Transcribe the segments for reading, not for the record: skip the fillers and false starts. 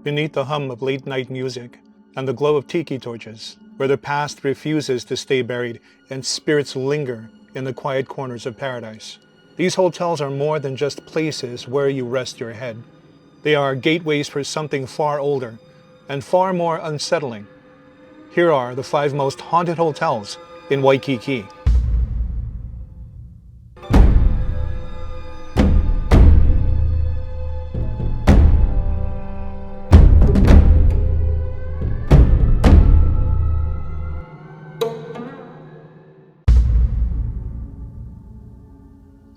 beneath the hum of late-night music and the glow of tiki torches, where the past refuses to stay buried and spirits linger in the quiet corners of paradise. These hotels are more than just places where you rest your head. They are gateways for something far older and far more unsettling. Here are the 5 most haunted hotels in Waikiki.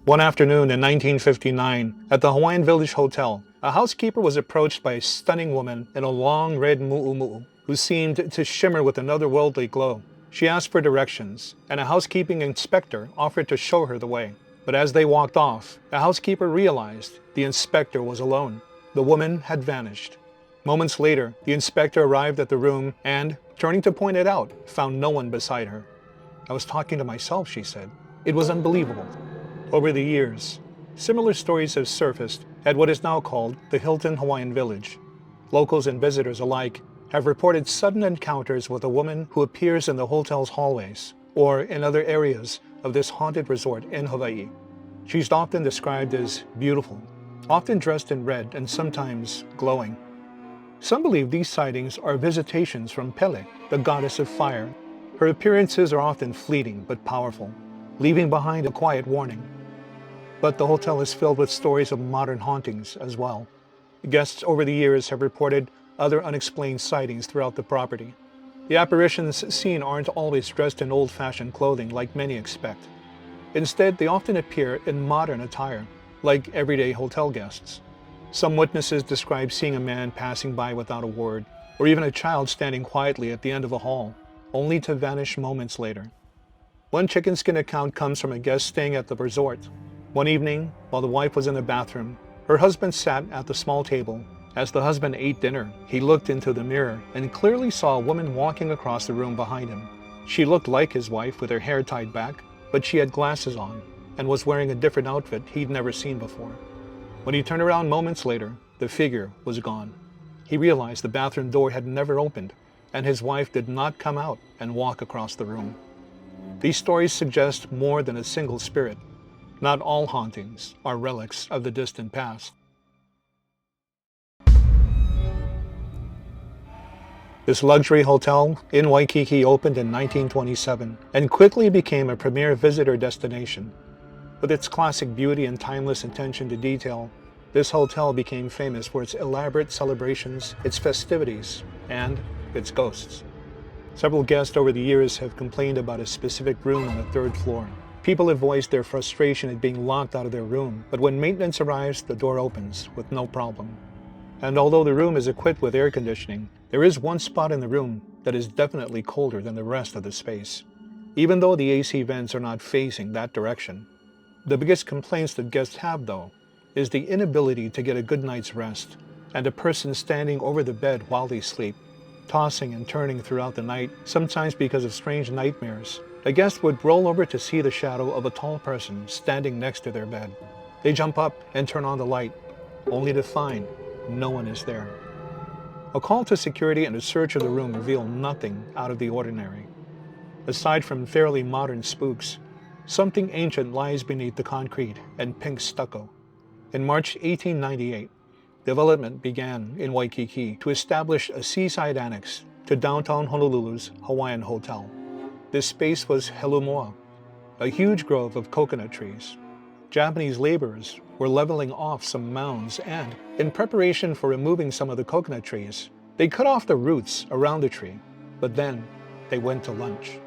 One afternoon in 1959, at the Hawaiian Village Hotel, a housekeeper was approached by a stunning woman in a long red mu'umu'u who seemed to shimmer with an otherworldly glow. She asked for directions, and a housekeeping inspector offered to show her the way. But as they walked off, the housekeeper realized the inspector was alone. The woman had vanished. Moments later, the inspector arrived at the room and, turning to point it out, found no one beside her. "I was talking to myself," she said. It was unbelievable. Over the years, similar stories have surfaced at what is now called the Hilton Hawaiian Village. Locals and visitors alike have reported sudden encounters with a woman who appears in the hotel's hallways or in other areas of this haunted resort in Hawaii. She's often described as beautiful, often dressed in red and sometimes glowing. Some believe these sightings are visitations from Pele, the goddess of fire. Her appearances are often fleeting but powerful, leaving behind a quiet warning. But the hotel is filled with stories of modern hauntings as well. Guests over the years have reported other unexplained sightings throughout the property. The apparitions seen aren't always dressed in old-fashioned clothing like many expect. Instead, they often appear in modern attire, like everyday hotel guests. Some witnesses describe seeing a man passing by without a word, or even a child standing quietly at the end of a hall, only to vanish moments later. One chicken skin account comes from a guest staying at the resort. One evening, while the wife was in the bathroom, her husband sat at the small table. As the husband ate dinner, he looked into the mirror and clearly saw a woman walking across the room behind him. She looked like his wife with her hair tied back, but she had glasses on and was wearing a different outfit he'd never seen before. When he turned around moments later, the figure was gone. He realized the bathroom door had never opened, and his wife did not come out and walk across the room. These stories suggest more than a single spirit. Not all hauntings are relics of the distant past. This luxury hotel in Waikiki opened in 1927 and quickly became a premier visitor destination. With its classic beauty and timeless attention to detail, this hotel became famous for its elaborate celebrations, its festivities, and its ghosts. Several guests over the years have complained about a specific room on the 3rd floor. People have voiced their frustration at being locked out of their room, but when maintenance arrives, the door opens with no problem. And although the room is equipped with air conditioning, there is one spot in the room that is definitely colder than the rest of the space, even though the AC vents are not facing that direction. The biggest complaints that guests have, though, is the inability to get a good night's rest, and a person standing over the bed while they sleep, tossing and turning throughout the night, sometimes because of strange nightmares. A guest would roll over to see the shadow of a tall person standing next to their bed. They jump up and turn on the light, only to find no one is there. A call to security and a search of the room reveal nothing out of the ordinary. Aside from fairly modern spooks, something ancient lies beneath the concrete and pink stucco. In March 1898, development began in Waikiki to establish a seaside annex to downtown Honolulu's Hawaiian Hotel. This space was Helumoa, a huge grove of coconut trees. Japanese laborers were leveling off some mounds and, in preparation for removing some of the coconut trees, they cut off the roots around the tree, but then they went to lunch.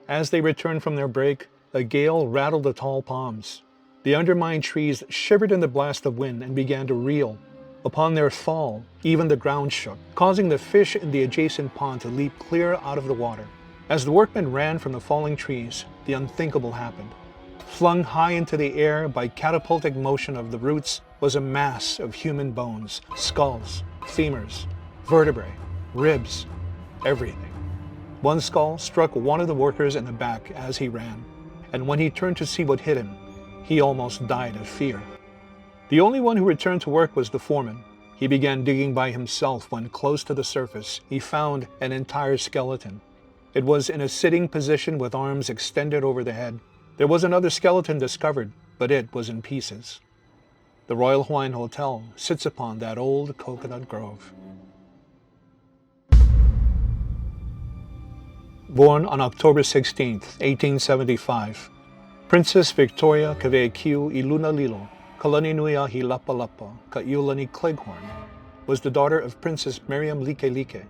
As they returned from their break, a gale rattled the tall palms. The undermined trees shivered in the blast of wind and began to reel. Upon their fall, even the ground shook, causing the fish in the adjacent pond to leap clear out of the water. As the workmen ran from the falling trees, the unthinkable happened. Flung high into the air by catapultic motion of the roots was a mass of human bones, skulls, femurs, vertebrae, ribs, everything. One skull struck one of the workers in the back as he ran, and when he turned to see what hit him, he almost died of fear. The only one who returned to work was the foreman, He began digging by himself when close to the surface he found an entire skeleton. It was in a sitting position with arms extended over the head. There was another skeleton discovered, but it was in pieces. The Royal Hawaiian Hotel sits upon that old coconut grove. Born on October 16, 1875, Princess Victoria Kavekiu Ilunalilo Kalaninuia Hilapalapa ka iulani Cleghorn was the daughter of Princess Miriam Likelike,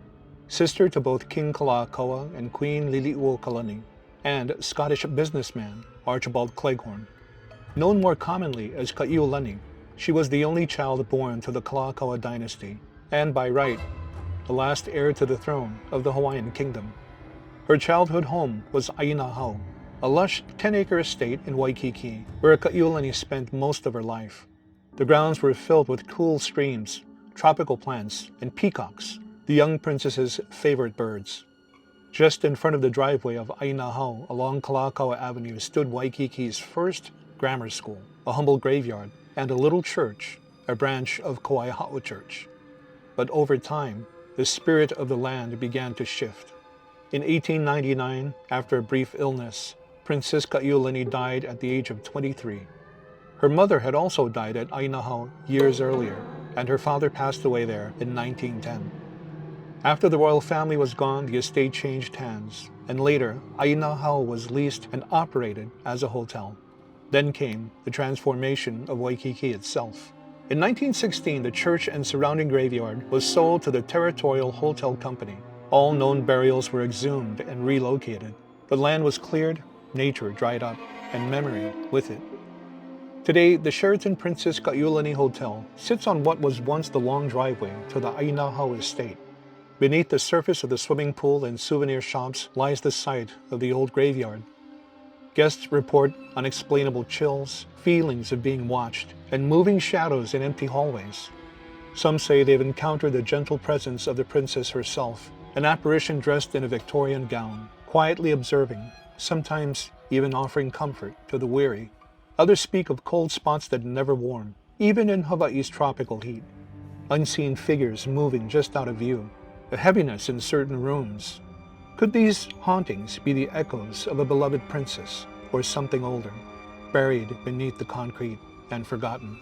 sister to both King Kalakaua and Queen Liliuo Kalani, and Scottish businessman Archibald Cleghorn. Known more commonly as Ka Iulani, she was the only child born to the Kalakaua dynasty, and by right, the last heir to the throne of the Hawaiian kingdom. Her childhood home was Ainahau, a lush 10-acre estate in Waikiki, where Ka Iulani spent most of her life. The grounds were filled with cool streams, tropical plants, and peacocks, the young princess's favorite birds. Just in front of the driveway of Ainahau along Kalakaua Avenue stood Waikiki's first grammar school, a humble graveyard, and a little church, a branch of Kauaihao Church. But over time, the spirit of the land began to shift. In 1899, after a brief illness, Princess Ka Iulani died at the age of 23. Her mother had also died at Ainahau years earlier, and her father passed away there in 1910. After the royal family was gone, the estate changed hands, and later, Ainahau was leased and operated as a hotel. Then came the transformation of Waikiki itself. In 1916, the church and surrounding graveyard was sold to the Territorial Hotel Company. All known burials were exhumed and relocated. The land was cleared, nature dried up, and memory with it. Today, the Sheraton Princess Ka Hotel sits on what was once the long driveway to the Ainahau estate. Beneath the surface of the swimming pool and souvenir shops lies the site of the old graveyard. Guests report unexplainable chills, feelings of being watched, and moving shadows in empty hallways. Some say they've encountered the gentle presence of the princess herself, an apparition dressed in a Victorian gown, quietly observing, sometimes even offering comfort to the weary. Others speak of cold spots that never warm, even in Hawaii's tropical heat. Unseen figures moving just out of view, a heaviness in certain rooms. Could these hauntings be the echoes of a beloved princess or something older, buried beneath the concrete and forgotten?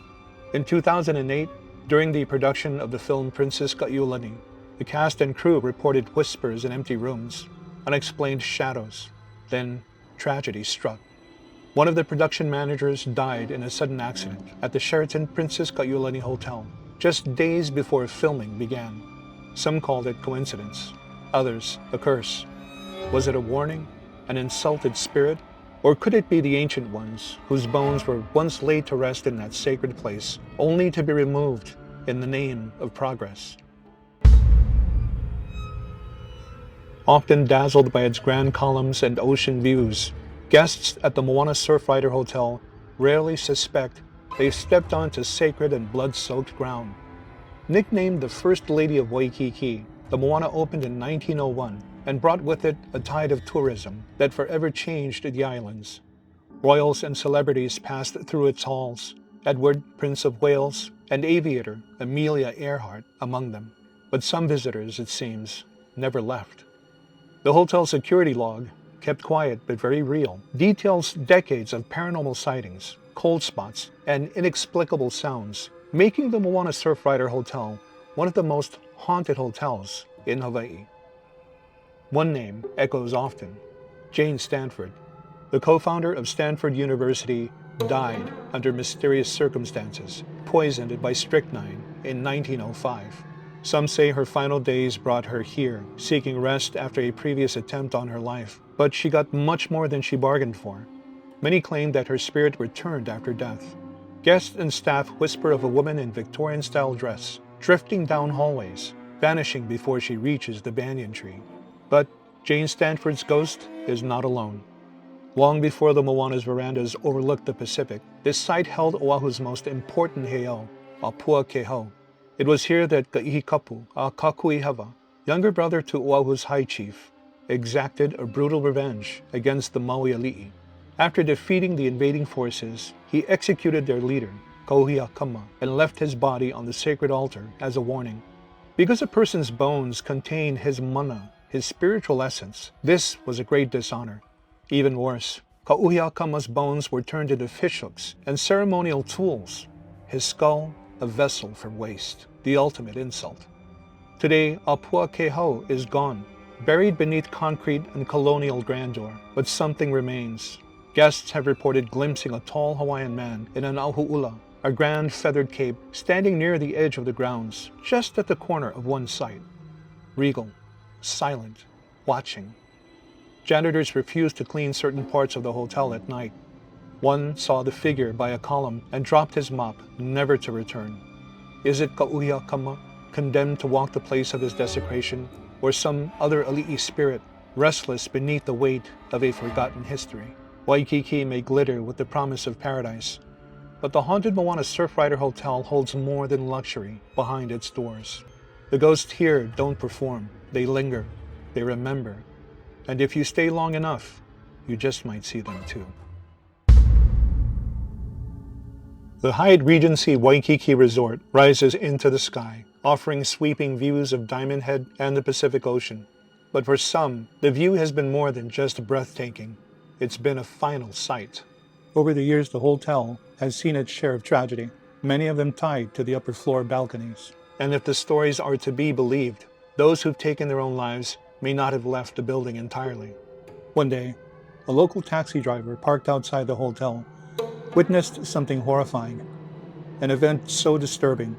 In 2008, during the production of the film Princess Ka Iulani, the cast and crew reported whispers in empty rooms, unexplained shadows. Then tragedy struck. One of the production managers died in a sudden accident at the Sheraton Princess Ka Hotel, just days before filming began. Some called it coincidence, others a curse. Was it a warning, an insulted spirit, or could it be the ancient ones whose bones were once laid to rest in that sacred place, only to be removed in the name of progress? Often dazzled by its grand columns and ocean views, guests at the Moana Surfrider Hotel rarely suspect they've stepped onto sacred and blood-soaked ground. Nicknamed the First Lady of Waikiki, the Moana opened in 1901 and brought with it a tide of tourism that forever changed the islands. Royals and celebrities passed through its halls, Edward, Prince of Wales, and aviator Amelia Earhart among them. But some visitors, it seems, never left. The hotel security log, kept quiet but very real, details decades of paranormal sightings, cold spots, and inexplicable sounds, making the Moana Surfrider Hotel one of the most haunted hotels in Hawaii. One name echoes often: Jane Stanford. The co-founder of Stanford University died under mysterious circumstances, poisoned by strychnine in 1905. Some say her final days brought her here, seeking rest after a previous attempt on her life, but she got much more than she bargained for. Many claim that her spirit returned after death. Guests and staff whisper of a woman in Victorian-style dress, drifting down hallways, vanishing before she reaches the banyan tree. But Jane Stanford's ghost is not alone. Long before the Moana's verandas overlooked the Pacific, this site held Oahu's most important heiau, Apua Keho. It was here that Kaihikapu, a Kakuihewa, younger brother to Oahu's high chief, exacted a brutal revenge against the Maui Ali'i. After defeating the invading forces, he executed their leader, Kauhiakama, and left his body on the sacred altar as a warning. Because a person's bones contain his mana, his spiritual essence, this was a great dishonor. Even worse, Kauhiakama's bones were turned into fishhooks and ceremonial tools, his skull a vessel for waste, the ultimate insult. Today, Apua Keho is gone, buried beneath concrete and colonial grandeur, but something remains. Guests have reported glimpsing a tall Hawaiian man in an auhu'ula, a grand feathered cape, standing near the edge of the grounds, just at the corner of one site. Regal, silent, watching. Janitors refused to clean certain parts of the hotel at night. One saw the figure by a column and dropped his mop, never to return. Is it Kauhiakama, condemned to walk the place of his desecration, or some other ali'i spirit, restless beneath the weight of a forgotten history? Waikiki may glitter with the promise of paradise, but the haunted Moana Surfrider Hotel holds more than luxury behind its doors. The ghosts here don't perform, they linger, they remember, and if you stay long enough, you just might see them too. The Hyatt Regency Waikiki Resort rises into the sky, offering sweeping views of Diamond Head and the Pacific Ocean. But for some, the view has been more than just breathtaking. It's been a final sight. Over the years, the hotel has seen its share of tragedy, many of them tied to the upper floor balconies. And if the stories are to be believed, those who've taken their own lives may not have left the building entirely. One day, a local taxi driver parked outside the hotel witnessed something horrifying, an event so disturbing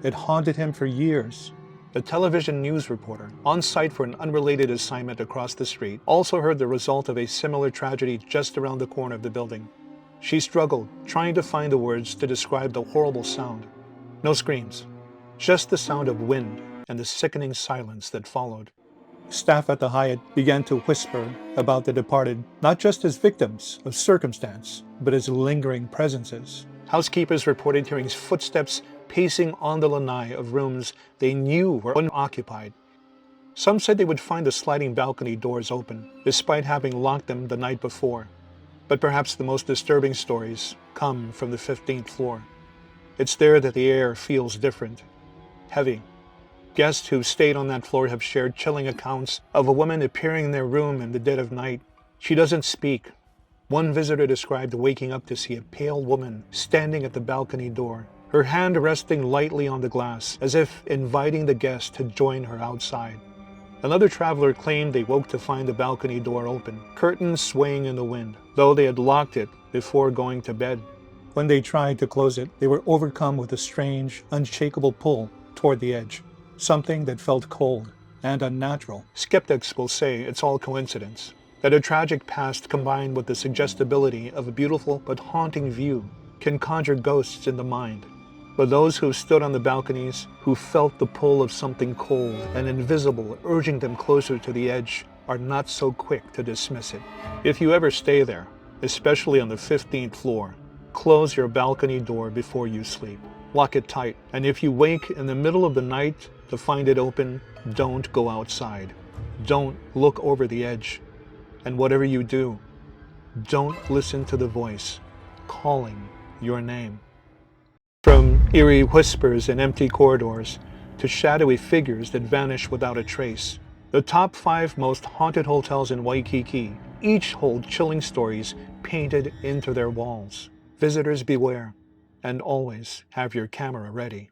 it haunted him for years. The television news reporter, on site for an unrelated assignment across the street, also heard the result of a similar tragedy just around the corner of the building. She struggled, trying to find the words to describe the horrible sound. No screams, just the sound of wind and the sickening silence that followed. Staff at the Hyatt began to whisper about the departed, not just as victims of circumstance, but as lingering presences. Housekeepers reported hearing footsteps pacing on the lanai of rooms they knew were unoccupied. Some said they would find the sliding balcony doors open, despite having locked them the night before. But perhaps the most disturbing stories come from the 15th floor. It's there that the air feels different, heavy. Guests who've stayed on that floor have shared chilling accounts of a woman appearing in their room in the dead of night. She doesn't speak. One visitor described waking up to see a pale woman standing at the balcony door, her hand resting lightly on the glass, as if inviting the guest to join her outside. Another traveler claimed they woke to find the balcony door open, curtains swaying in the wind, though they had locked it before going to bed. When they tried to close it, they were overcome with a strange, unshakable pull toward the edge. Something that felt cold and unnatural. Skeptics will say it's all coincidence, that a tragic past combined with the suggestibility of a beautiful but haunting view can conjure ghosts in the mind. But those who stood on the balconies, who felt the pull of something cold and invisible urging them closer to the edge, are not so quick to dismiss it. If you ever stay there, especially on the 15th floor, close your balcony door before you sleep. Lock it tight, and if you wake in the middle of the night to find it open, don't go outside. Don't look over the edge. And whatever you do, don't listen to the voice calling your name. From eerie whispers in empty corridors to shadowy figures that vanish without a trace, the top 5 most haunted hotels in Waikiki each hold chilling stories painted into their walls. Visitors beware, and always have your camera ready.